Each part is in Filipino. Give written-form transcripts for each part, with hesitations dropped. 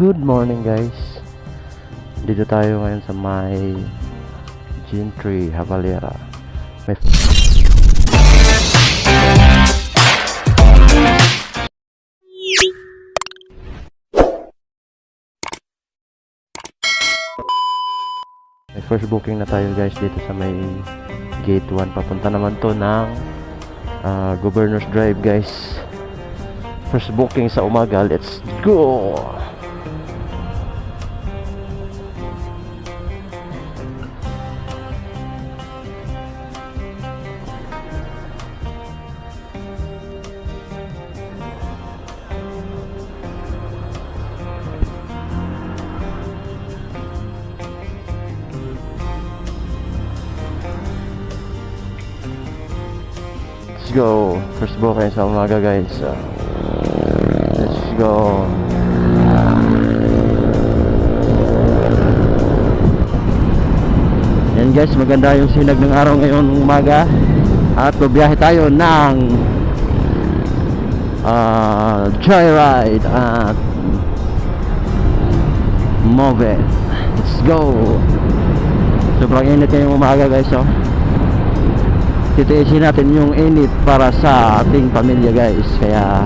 Good morning guys. Dito tayo ngayon sa may Gentry Havalera. May first booking na tayo guys dito sa may gate 1. Papunta naman to ng Governor's Drive guys. First booking sa umaga. Let's go! Let's go. First booking sa umaga guys. Let's go. Yan guys, maganda yung sinag ng araw ngayon umaga. At babiyahe tayo ng joyride at Move. Let's go. Sobrang init ngayong umaga guys, oh. Titiisin natin yung init para sa ating pamilya guys. Kaya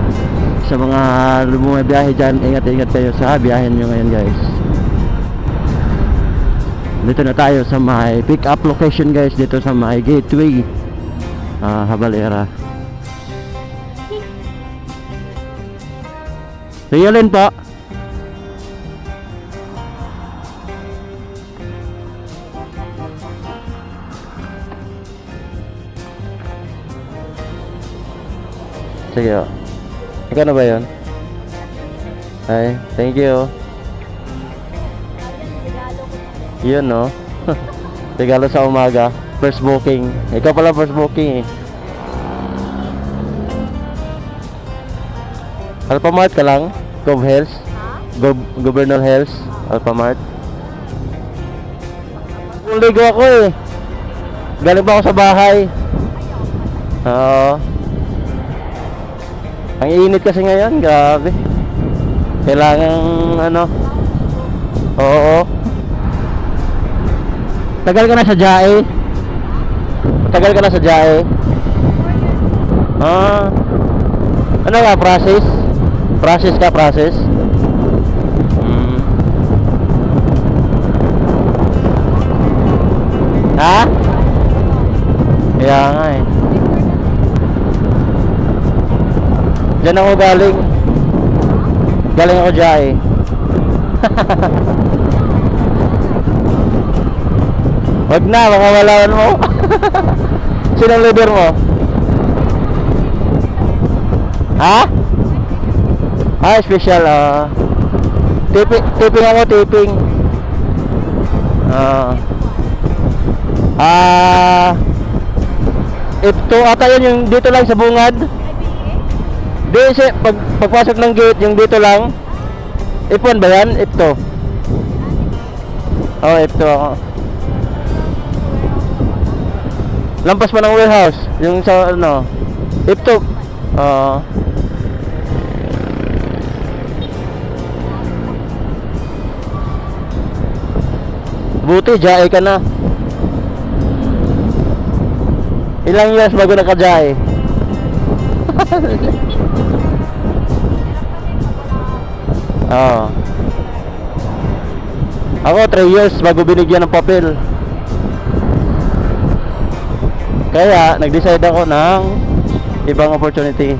sa mga bumibiyahe dyan, ingat-ingat kayo sa biyahen nyo ngayon guys. Dito na tayo sa may pick up location guys. Dito sa may gateway Havalera. Sige Lin po. Sige o. Ikaw na ba yun? Ay, thank you. Yun no. Regalo sa umaga. First booking. Ikaw pala first booking eh. Alphamart ka lang? Gov Health? Governor Health? Alphamart? Ligo ako eh. Galing ba ako sa bahay? Oo. Ang init kasi ngayon, grabe. Kailangan ano. Oo. Tagal ka na sa Jae? Tagal ka na sa Jae? Ano ka, process? Process ka, process? Ha? Kaya nga eh. Diyan ako galing. Galing ako Jae. Wag na, baka malawan mo. Sinong leader mo? Ha? Special. Tipping ako, tipping. Ito ata yun yung dito lang sa bungad. Di, pagpasok ng gate, yung dito lang. F1 ba yan? F2? Oh, F2 ako. Lampas pa ng warehouse. Yung sa ano F2. Buti, Jae ka na. Ilang years bago naka-Jae? Ako 3 years bago binigyan ng papel. Kaya nag-decide ako ng ibang opportunity.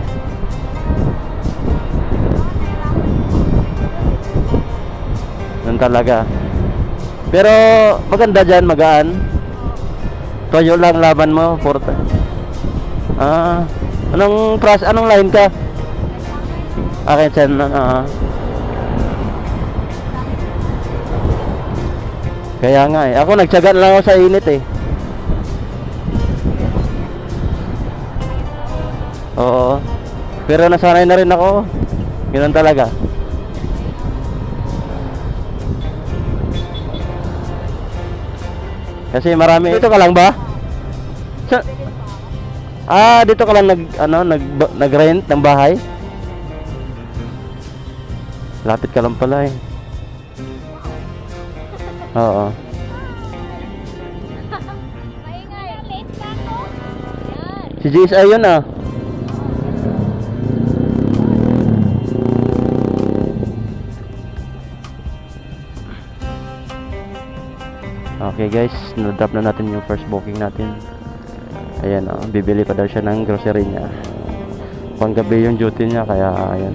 Yan talaga. Pero maganda dyan, magaan. Toyo lang laban mo, porta. Anong line ka? Akin sen Kaya nga eh. Ako nagtiyaga na lang ako sa init eh. Oo. Pero nasanay na rin ako. Ganoon talaga. Kasi marami. Dito ka lang ba? Dito ka lang nag-rent ng bahay? Lapit ka lang pala eh. Oo. Maingay. Late na ako. Yan. Si Jace ayun ah. Okay guys, na-drop na natin yung first booking natin. Ayan oh, bibili pa daw siya ng grocery niya. Panggabi yung duty niya kaya ayan.